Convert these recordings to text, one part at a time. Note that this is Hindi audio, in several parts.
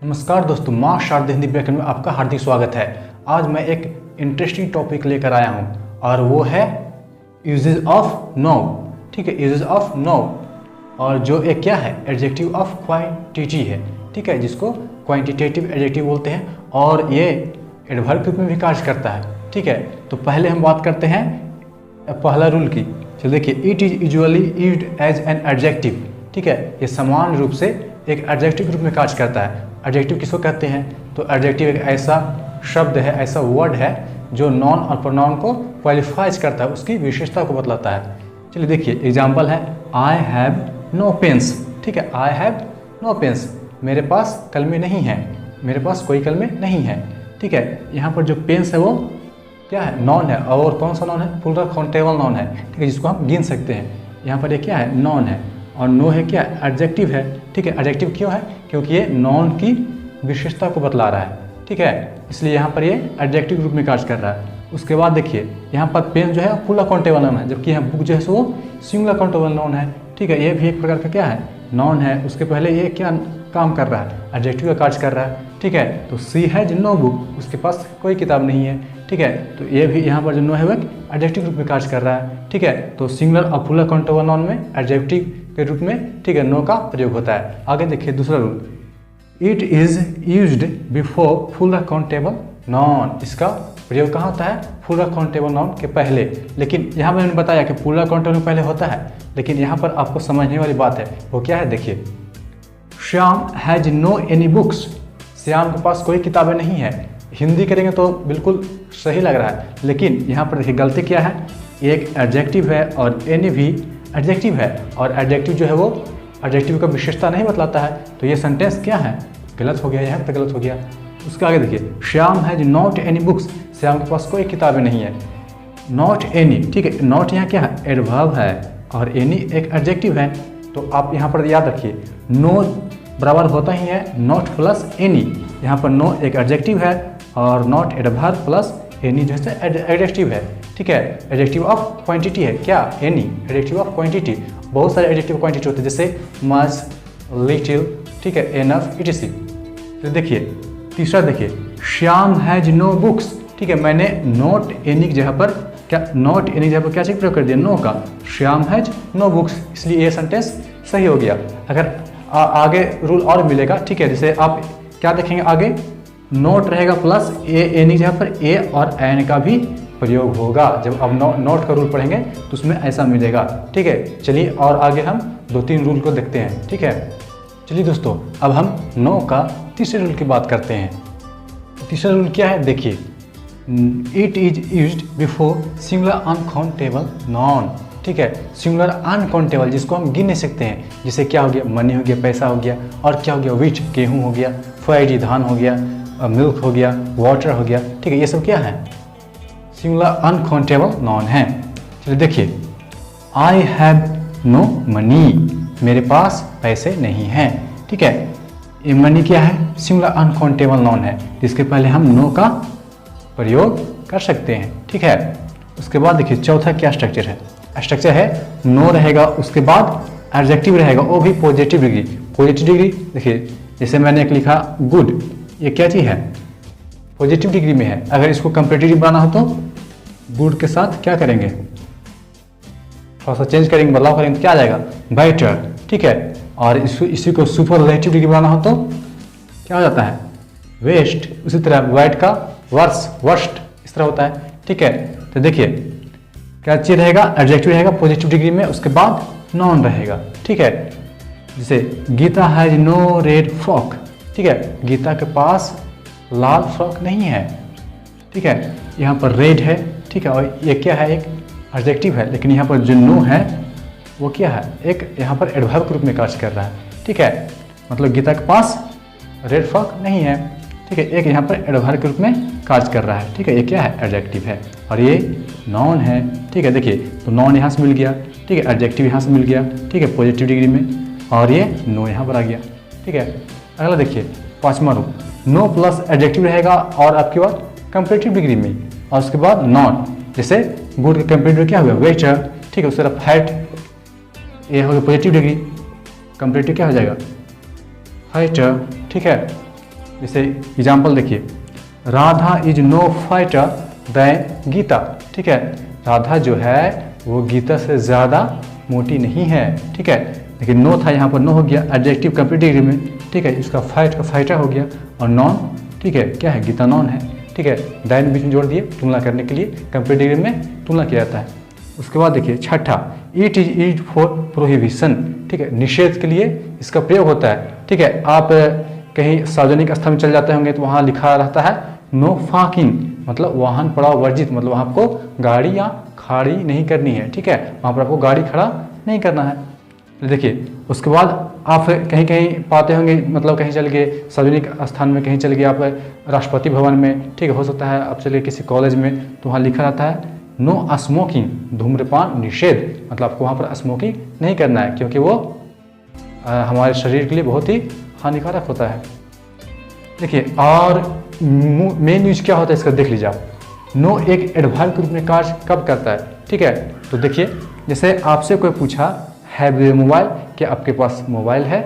नमस्कार दोस्तों, माँ शारदा हिंदी व्याकरण में आपका हार्दिक स्वागत है। आज मैं एक इंटरेस्टिंग टॉपिक लेकर आया हूँ और वो है यूजेज ऑफ नो। ठीक है, यूजेज ऑफ नो, और जो एक क्या है, एडजेक्टिव ऑफ क्वांटिटी है। ठीक है, जिसको क्वांटिटेटिव एडजेक्टिव बोलते हैं और ये एडवर्ब के रूप में भी कार्य करता है। ठीक है, तो पहले हम बात करते हैं पहला रूल की। चलो देखिए, it is usually used as an adjective. ठीक है, ये समान रूप से एक एडजेक्टिव के रूप में कार्य करता है। एडजेक्टिव किसको कहते हैं? तो एडजेक्टिव एक ऐसा शब्द है, ऐसा वर्ड है जो नॉन और प्रोनाउन को क्वालिफाइज करता है, उसकी विशेषता को बतलाता है। चलिए देखिए, एग्जाम्पल है आई हैव नो पेन्स। ठीक है, आई हैव नो पेन्स, मेरे पास कलमे नहीं हैं, मेरे पास कोई कलमे नहीं हैं। ठीक है, यहाँ पर जो पेन्स है वो क्या है? नॉन है। और कौन सा नॉन है? प्लूरल काउंटेबल नॉन है। ठीक है, जिसको हम गिन सकते हैं। यहाँ पर ये क्या है? नॉन है। और नो है क्या? एडजेक्टिव है। ठीक है, एडजेक्टिव क्यों है? क्योंकि ये नॉन की विशेषता को बतला रहा है। ठीक है, इसलिए यहाँ पर ये एडजेक्टिव रूप में कार्य कर रहा है। उसके बाद देखिए, यहाँ पर पेन जो है प्लूरल काउंटेबल नॉन है, जबकि यहाँ बुक जो है सो वो सिंगुलर काउंटेबल नॉन है। ठीक है, ये भी एक प्रकार का क्या है? नॉन है। उसके पहले ये क्या काम कर रहा है? एडजेक्टिव का कार्य कर रहा है। ठीक है, तो सी हैज नो बुक, उसके पास कोई किताब नहीं है। ठीक है, तो ये भी यहाँ पर जो नो है वो एडजेक्टिव रूप में कार्य कर रहा है। ठीक है, तो सिंगुलर और प्लूरल काउंटेबल नॉन में एडजेक्टिव के रूप में ठीक है नो का प्रयोग होता है। आगे देखिए दूसरा rule, it is used before plural countable non. इसका प्रयोग कहाँ होता है? प्लूरल काउंटेबल नॉन के पहले। लेकिन यहाँ पर मैंने बताया कि प्लूरल काउंटेबल पहले होता है, लेकिन यहाँ पर आपको समझने वाली बात है वो क्या है? देखिए, Shyam has no any books. Shyam के पास कोई किताबें नहीं है। हिंदी करेंगे तो बिल्कुल सही लग रहा है, लेकिन यहाँ पर देखिए गलती क्या है? एक एडजेक्टिव है और एनी भी एडजेक्टिव है, और एडजेक्टिव जो है वो एडजेक्टिव का विशेषता नहीं बतलाता है। तो ये सेंटेंस क्या है? गलत हो गया, यहाँ पर गलत हो गया। उसके आगे देखिए, Shyam has not any books. Shyam के पास कोई किताबें नहीं है। नॉट एनी, ठीक है, नॉट यहाँ क्या है? एडवर्ब है, और एनी एक एडजेक्टिव है। तो आप यहाँ पर याद रखिए, नो बराबर होता ही है नॉट प्लस एनी। यहाँ पर नो एक एडजेक्टिव है और नॉट एडवर्ब प्लस एनी जो है एडजेक्टिव है। ठीक है, एडजेक्टिव ऑफ क्वांटिटी है क्या? Any adjective of quantity. बहुत सारे एडजेक्टिव क्वांटिटी होते हैं, जैसे मच, लिटिल, ठीक है, एनफ, इटीसी। तो देखिए तीसरा, देखिए श्याम हैज नो बुक्स। ठीक है, मैंने नॉट एनी की जगह पर क्या, नॉट एनी जगह पर क्या चीज प्रयोग कर दिया? नो का। श्याम हैज नो बुक्स, इसलिए ये सेंटेंस सही हो गया। अगर आगे रूल और मिलेगा। ठीक है, जैसे आप क्या देखेंगे आगे, नोट रहेगा प्लस ए, एनी जगह पर ए और एन का भी प्रयोग होगा। जब अब नोट का रूल पढ़ेंगे तो उसमें ऐसा मिलेगा। ठीक है, चलिए और आगे हम 2-3 रूल को देखते हैं। ठीक है, चलिए दोस्तों, अब हम नो का तीसरे रूल की बात करते हैं। तीसरा रूल क्या है? देखिए, it is used before singular uncountable noun. ठीक है, सिंगुलर अनकाउंटेबल जिसको हम गिन नहीं सकते हैं, जैसे क्या हो गया? मनी हो गया, पैसा हो गया, और क्या हो गया? व्हीट गेहूँ हो गया, फ्राइड धान हो गया, मिल्क हो गया, वाटर हो गया। ठीक है, ये सब क्या है? सिंगुलर अनकाउंटेबल नॉन है। चलिए देखिए, आई हैव नो मनी, मेरे पास पैसे नहीं हैं। ठीक है, ये मनी क्या है? सिंगुलर अनकाउंटेबल नॉन है, जिसके पहले हम नो का प्रयोग कर सकते हैं। ठीक है, उसके बाद देखिए चौथा क्या स्ट्रक्चर है? स्ट्रक्चर है नो रहेगा, उसके बाद एडजेक्टिव रहेगा, वो भी पॉजिटिव डिग्री। पॉजिटिव डिग्री देखिए, जैसे मैंने एक लिखा गुड, ये क्या चीज़ है? पॉजिटिव डिग्री में है। अगर इसको कंपेरेटिव बनाना हो तो गुड के साथ क्या करेंगे? थोड़ा सा चेंज करेंगे, बदलाव करेंगे तो क्या आ जाएगा? बेटर। ठीक है, और इसी को सुपरलेटिव डिग्री बनाना हो तो क्या हो जाता है? वेस्ट। उसी तरह वाइट का वर्स, वर्स्ट, इस तरह होता है। ठीक है, तो देखिए क्या चीज रहेगा? एडजेक्टिव रहेगा पॉजिटिव डिग्री में, उसके बाद नॉन रहेगा। ठीक है, जैसे Geeta has no red frock. ठीक है, गीता के पास लाल फ्रॉक नहीं है। ठीक है, यहाँ पर रेड है। ठीक है, और ये क्या है? एक एडजेक्टिव है, लेकिन यहाँ पर जो नो है वो क्या है? एक यहाँ पर एडवर्ब के रूप में कार्य कर रहा है। ठीक है, मतलब गीता के पास रेड फ्रॉक नहीं है। ठीक है, एक यहाँ पर एडवर्ब के रूप में कार्य कर रहा है। ठीक है, ये क्या है? एडजेक्टिव है, और ये नॉन है। ठीक है, देखिए तो नॉन यहाँ से मिल गया। ठीक है, एडजेक्टिव यहाँ से मिल गया। ठीक है, पॉजिटिव डिग्री में, और ये नो यहाँ पर आ गया। ठीक है, अगला देखिए पांचवा रूल, नो प्लस एडजेक्टिव रहेगा और आपके बाद कंपेरेटिव डिग्री में, और उसके बाद नॉन। जैसे गुड के कंपेरेटिव क्या हुआ? वेटर। ठीक है, उस तरफ फैट, ये हो गया पॉजिटिव डिग्री, कंपेरेटिव क्या हो जाएगा? फाइटर। ठीक है, जैसे एग्जाम्पल देखिए, Radha is no fighter than Geeta. ठीक है, राधा जो है वो गीता से ज़्यादा मोटी नहीं है। ठीक है, लेकिन नो था, यहाँ पर नो हो गया एडजेक्टिव कंप्लीट डिग्री में। ठीक है, इसका फाइट का फाइटर हो गया, और नॉन ठीक है क्या है, गीता नॉन है। ठीक है, दैन बीच में जोड़ दिए तुलना करने के लिए, कंप्लीट डिग्री में तुलना किया जाता है। उसके बाद देखिए छठा, it is use for prohibition. ठीक है, निषेध के लिए इसका प्रयोग होता है। ठीक है, आप कहीं सार्वजनिक स्थल में चल जाते होंगे तो वहाँ लिखा रहता है नो फाकिंग, मतलब वाहन पड़ाव वर्जित, मतलब वहाँ आपको गाड़ी या खड़ी नहीं करनी है। ठीक है, वहाँ पर आपको गाड़ी खड़ा नहीं करना है। देखिए उसके बाद आप कहीं कहीं पाते होंगे, मतलब कहीं चल गए सार्वजनिक स्थान में, कहीं चल गए आप राष्ट्रपति भवन में, ठीक है, हो सकता है आप चलिए किसी कॉलेज में, तो वहाँ लिखा रहता है नो स्मोकिंग, धूम्रपान निषेध, मतलब आपको वहाँ पर स्मोकिंग नहीं करना है, क्योंकि वो हमारे शरीर के लिए बहुत ही हानिकारक होता है। देखिए, और मेन न्यूज क्या होता है इसका देख लीजिए आप। नो एक एडवर्ब के रूप में कार्य कब करता है। ठीक है, तो देखिए जैसे आपसे कोई पूछा हैव यू मोबाइल, क्या आपके पास मोबाइल है,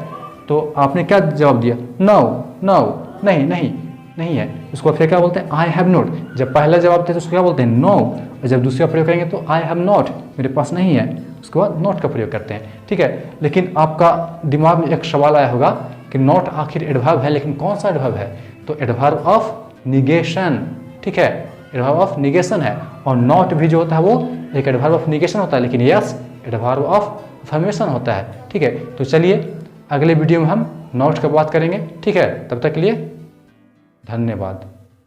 तो आपने क्या जवाब दिया, नो नो, नहीं नहीं नहीं है। उसको फिर क्या बोलते हैं, आई हैव नॉट। जब पहला जवाब देते हैं तो उसको क्या बोलते हैं, नो, और जब दूसरा प्रयोग करेंगे तो आई हैव नॉट, मेरे पास नहीं है, उसके बाद नॉट का प्रयोग करते हैं। ठीक है, लेकिन आपका दिमाग में एक सवाल आया होगा कि नॉट आखिर एडवर्ब है, लेकिन कौन सा एडवर्ब है, तो एडवर्ब ऑफ निगेशन। ठीक है, एडवर्ब ऑफ निगेशन है, और नॉट भी जो होता है वो एक एडवर्ब ऑफ निगेशन होता है, लेकिन यस एडवर्ब ऑफ अफर्मेशन होता है। ठीक है, तो चलिए अगले वीडियो में हम नॉट की बात करेंगे। ठीक है, तब तक के लिए धन्यवाद।